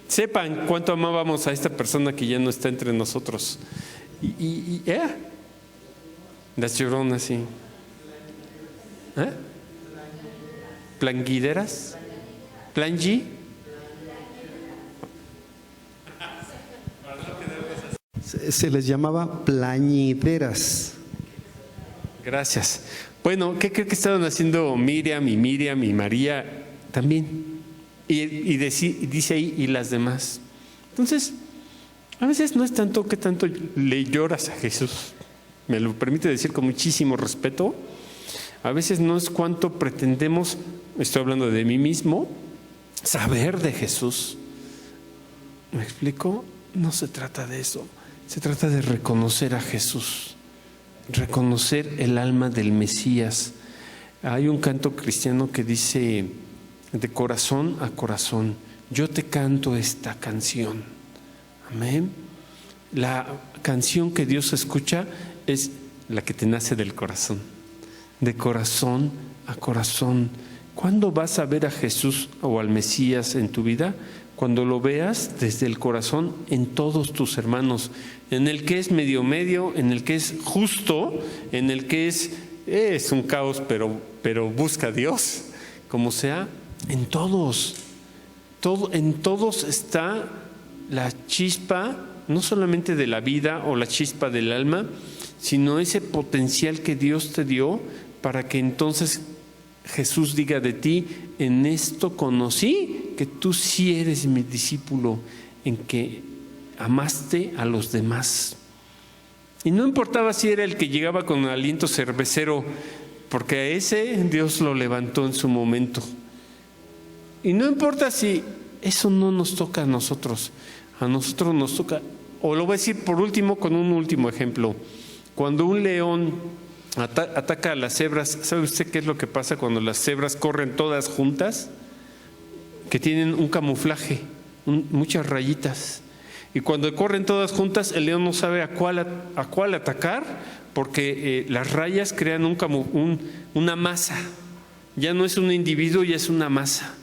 sepan cuánto amábamos a esta persona que ya no está entre nosotros. Las lloronas, sí. ¿Planguideras? ¿Plangi? Se les llamaba plañideras. Gracias. Bueno, ¿qué cree que estaban haciendo Miriam y María también? Y dice ahí, y las demás. Entonces, a veces no es tanto que tanto le lloras a Jesús. Me lo permite decir con muchísimo respeto. A veces no es cuánto pretendemos, estoy hablando de mí mismo, saber de Jesús. ¿Me explico? No se trata de eso. Se trata de reconocer a Jesús, reconocer el alma del Mesías. Hay un canto cristiano que dice, de corazón a corazón, yo te canto esta canción. Amén. La canción que Dios escucha es la que te nace del corazón. De corazón a corazón. ¿Cuándo vas a ver a Jesús o al Mesías en tu vida? Cuando lo veas desde el corazón en todos tus hermanos, en el que es medio, en el que es justo, en el que es un caos, pero busca a Dios, como sea, en todos. En todos está la chispa, no solamente de la vida o la chispa del alma, sino ese potencial que Dios te dio para que entonces Jesús diga de ti, en esto conocí que tú sí eres mi discípulo, en que amaste a los demás. Y no importaba si era el que llegaba con aliento cervecero, porque a ese Dios lo levantó en su momento. Y no importa si eso no nos toca a nosotros nos toca, o lo voy a decir por último con un último ejemplo. Cuando un león ataca a las cebras, ¿sabe usted qué es lo que pasa cuando las cebras corren todas juntas? Que tienen un camuflaje, muchas rayitas. Y cuando corren todas juntas, el león no sabe a cuál atacar, porque las rayas crean una masa. Ya no es un individuo, ya es una masa.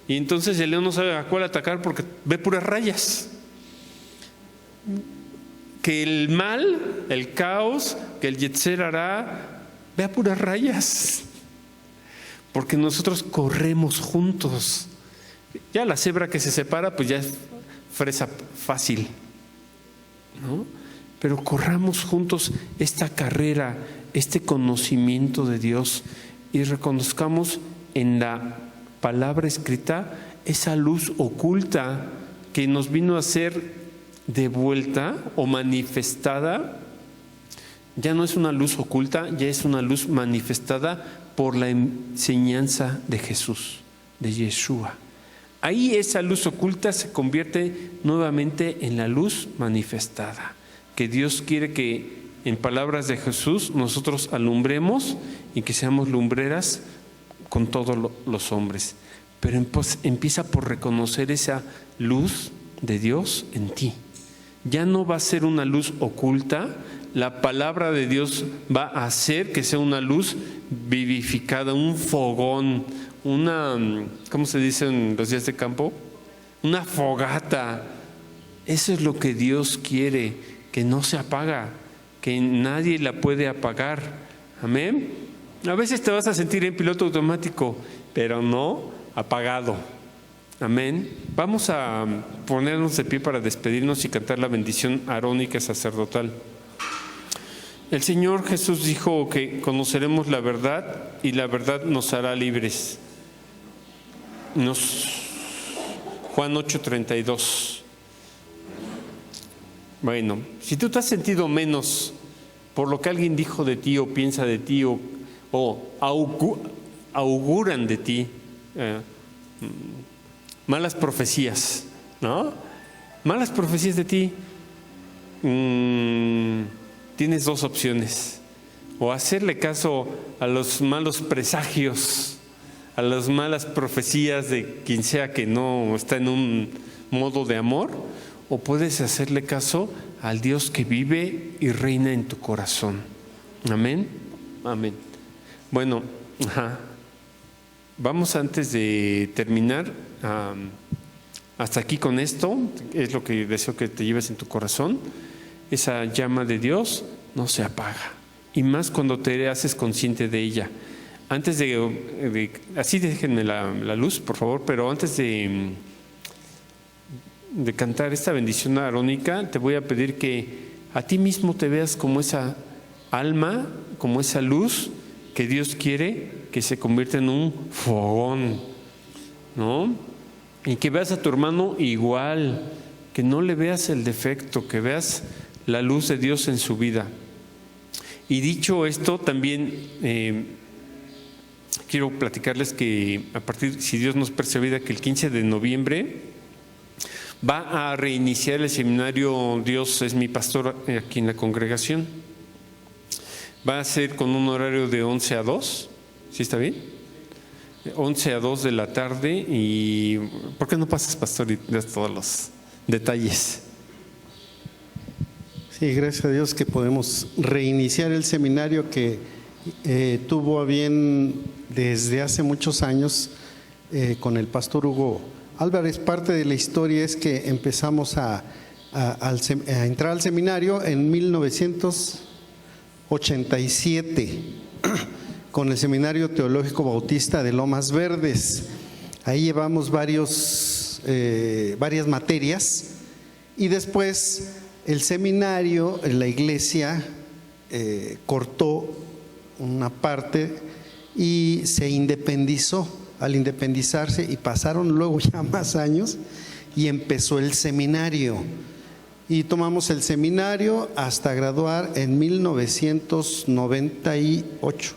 Y entonces el león no sabe a cuál atacar porque ve puras rayas. Que el mal, el caos, que el Yetzer hará, vea puras rayas. Porque nosotros corremos juntos. Ya la cebra que se separa, pues ya es fresa fácil, ¿no? Pero corramos juntos esta carrera, este conocimiento de Dios, y reconozcamos en la palabra escrita esa luz oculta que nos vino a ser devuelta o manifestada. Ya no es una luz oculta, ya es una luz manifestada por la enseñanza de Jesús, de Yeshua. Ahí esa luz oculta se convierte nuevamente en la luz manifestada, que Dios quiere que, en palabras de Jesús, nosotros alumbremos y que seamos lumbreras con todos los hombres. Pero empieza por reconocer esa luz de Dios en ti. Ya no va a ser una luz oculta, la palabra de Dios va a hacer que sea una luz vivificada, un fogón, una, ¿cómo se dice en los días de campo? Una fogata. Eso es lo que Dios quiere, que no se apaga, que nadie la puede apagar. Amén. A veces te vas a sentir en piloto automático, pero no apagado. Amén. Vamos a ponernos de pie para despedirnos y cantar la bendición arónica sacerdotal. El Señor Jesús dijo que conoceremos la verdad y la verdad nos hará libres. Juan 8:32. Bueno, si tú te has sentido menos por lo que alguien dijo de ti o piensa de ti o auguran de ti malas profecías, ¿no? Malas profecías de ti, tienes dos opciones: o hacerle caso a los malos presagios, a las malas profecías de quien sea que no está en un modo de amor, o puedes hacerle caso al Dios que vive y reina en tu corazón. Amén. Amén. Bueno, vamos, antes de terminar, hasta aquí con esto. Es lo que deseo que te lleves en tu corazón. Esa llama de Dios no se apaga, y más cuando te haces consciente de ella. Antes de así déjenme la luz, por favor, pero antes de cantar esta bendición arónica, te voy a pedir que a ti mismo te veas como esa alma, como esa luz que Dios quiere que se convierta en un fogón, ¿no? Y que veas a tu hermano igual, que no le veas el defecto, que veas la luz de Dios en su vida. Y dicho esto, también quiero platicarles que a partir, si Dios nos persevera, que el 15 de noviembre va a reiniciar el seminario Dios es mi pastor aquí en la congregación. Va a ser con un horario de 11 a 2, ¿sí está bien? 11 a 2 de la tarde. Y ¿por qué no pasas, pastor, y das todos los detalles? Sí, gracias a Dios que podemos reiniciar el seminario que tuvo a bien desde hace muchos años con el pastor Hugo Álvarez. Parte de la historia es que empezamos a entrar al seminario en 1987 con el Seminario Teológico Bautista de Lomas Verdes. Ahí llevamos varias materias, y después el seminario, la iglesia cortó una parte y se independizó. Al independizarse, y pasaron luego ya más años, y empezó el seminario. Y tomamos el seminario hasta graduar en 1998.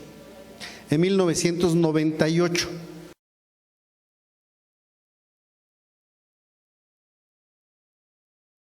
En 1998